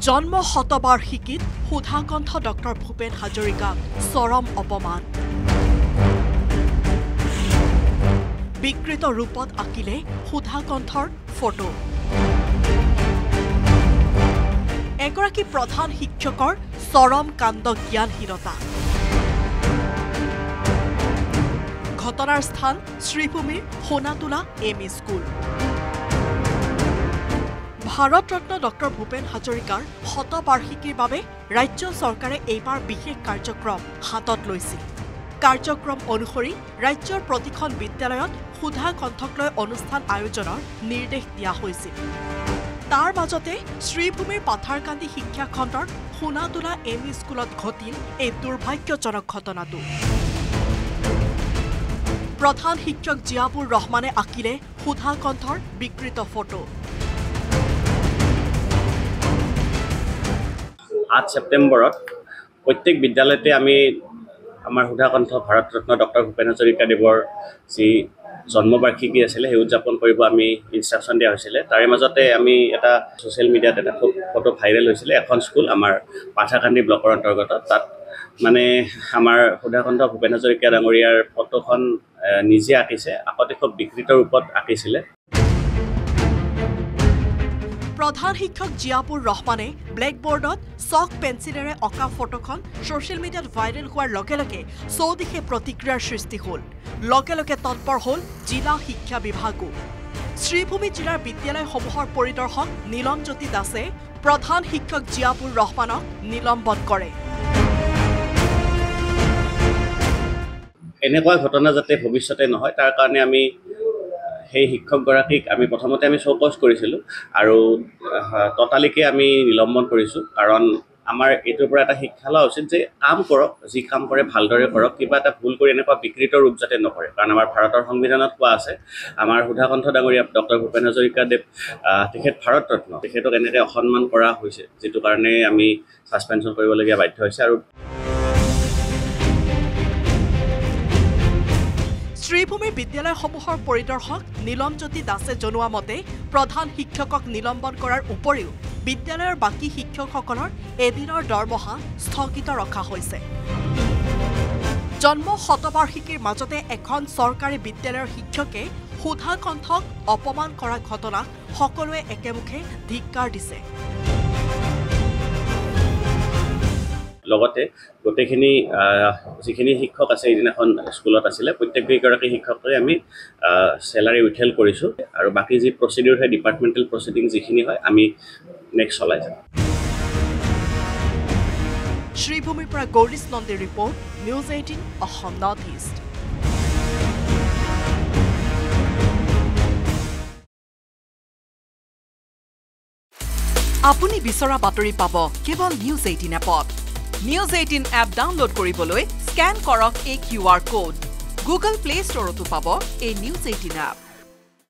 জন্ম শতবাৰ্ষিকীত সুধাকণ্ঠ ডক্টৰ ভূপেন হাজৰিকাক চৰম অপমান বিকৃত ৰূপত আঁকিলে সুধাকণ্ঠৰ ফটো এগৰাকী প্ৰধান শিক্ষকৰ চৰম কাণ্ড জ্ঞানহীনতা ঘটনাৰ স্থান শ্ৰীভূমিৰ সোণাতোলা M E. School Bharat Ratna doctor Bhupen হাজৰিকাৰ শতবাৰ্ষিকীৰ বাবে ৰাজ্য চৰকাৰে এইবাৰ বিশেষ কাৰ্যক্ৰম হাতত লৈছিল কাৰ্যক্ৰম অনুসৰি ৰাজ্যৰ প্ৰতিখন বিদ্যালয়ত সুধাকণ্ঠক লৈ অনুষ্ঠান আয়োজনৰ নিৰ্দেশ দিয়া হৈছিল তাৰ মাজতে শ্ৰীভূমিৰ পাথাৰকান্দি শিক্ষাখণ্ডৰ সোণাতোলা এম.ই. স্কুলত ঘটিল এই দুৰ্ভাগ্যজনক ঘটনাটো প্ৰধান শিক্ষক জিয়াবুৰ ৰহমানে আঁকিলে সুধাকণ্ঠৰ বিকৃত ফটো 8 সেপ্টেম্বৰত প্ৰত্যেক বিদ্যালয়তে আমি আমাৰ সুধাকণ্ঠ ভাৰত ৰত্ন ডক্টৰ ভূপেন হাজৰিকা দেৱৰ যি জন্মবাৰ্ষিকী আছিলে সেই উদযাপন কৰিব আমি ইনষ্ট্ৰাকশ্যন দিয়া হৈছিলে তাৰে মাজতে আমি এটা ছ'চিয়েল মিডিয়াত এটা ফটো ভাইৰেল হৈছিলে এখন স্কুল আমাৰ পাথাৰকান্দি ব্লকৰ অন্তৰ্গত তাত মানে আমাৰ সুধাকণ্ঠ ভূপেন হাজৰিকা ডাঙৰীয়াৰ ফটোখন নিজে আঁকিছে আগতে খুব বিকৃত ৰূপত আঁকিছিলে প্ৰধান শিক্ষক জিয়াবুৰ ৰহমানে ব্লেকবোৰ্ডত চক পেন্সিলেৰে অঁকা ফটোখন ছ'চিয়েল মিডিয়াত ভাইৰেল হোৱাৰ লগে লগে চৌদিশে প্ৰতিক্ৰিয়াৰ সৃষ্টি হ'ল লগে লগে তৎপৰ হ'ল জিলা শিক্ষা বিভাগো শ্ৰীভূমি জিলাৰ বিদ্যালয়সমূহৰ পৰিদৰ্শক নীলমজ্যোতি দাসে প্ৰধান শিক্ষক জিয়াবুৰ ৰহমানক নিলম্বন কৰে এনেকুৱা ঘটনা যাতে ভৱিষ্যতে নহয় তাৰ কাৰণে আমি সেই শিক্ষকগৰাকীক আমি প্ৰথমতে আমি চৌকছ কৰিছিলোঁ আৰু ততালিকে আমি নিলম্বন কৰিছোঁ কাৰণ আমাৰ এইটোৰ পৰা এটা শিক্ষা লোৱা উচিত যে কাম কৰক যি কাম কৰে ভালদৰে কৰক কিবা এটা ভুল কৰি এনেকুৱা বিকৃত ৰূপ যাতে নকৰে কাৰণ আমাৰ ভাৰতৰ সংবিধানত কোৱা আছে আমাৰ সুধাকণ্ঠ ডাঙৰীয়া ডক্টৰ ভূপেন হাজৰিকা দেৱ তেখেত ভাৰত ৰত্ন তেখেতক এনেকৈ অসন্মান কৰা হৈছে যিটো কাৰণে আমি ছাছপেনশ্যন কৰিবলগীয়া বাধ্য হৈছে আৰু শ্ৰীভূমিৰ বিদ্যালয়সমূহৰ পৰিদৰ্শক নীলমজ্যোতি দাসে জনোৱা মতে প্ৰধান শিক্ষকক নিলম্বন কৰাৰ উপৰিও বিদ্যালয়ৰ বাকী শিক্ষকসকলৰ এদিনৰ দৰমহা স্থগিত ৰখা হৈছে জন্ম শতবাৰ্ষিকীৰ মাজতে এখন চৰকাৰী বিদ্যালয়ৰ শিক্ষকে সুধাকণ্ঠক অপমান কৰা ঘটনাক সকলোৱে একেমুখে ধিক্কাৰ দিছে লগতে গোটেইখিনি যিখিনি শিক্ষক আছে এইদিনাখন স্কুলত আছিলে প্ৰত্যেকগৰাকী শিক্ষককে আমি চেলাৰী উইথহেল্ড কৰিছোঁ আৰু বাকী যি প্ৰচিডিউৰ হয় ডিপাৰ্টমেণ্টেল প্ৰচিডিং যিখিনি হয় আমি নেক্সট চলাই যাম শ্ৰীভূমিৰ পৰা গৌৰীশ নন্দীৰ report news 18 Assam north east আপুনি বিচৰা বাতৰি পাব কেৱল নিউজ 18 এপত নিউজ 18 এপ ডাউনলোড কৰিবলৈ স্ক্যান কৰক এই QR কোড গুগল প্লে ষ্টৰতো পাব এই নিউজ 18 এপ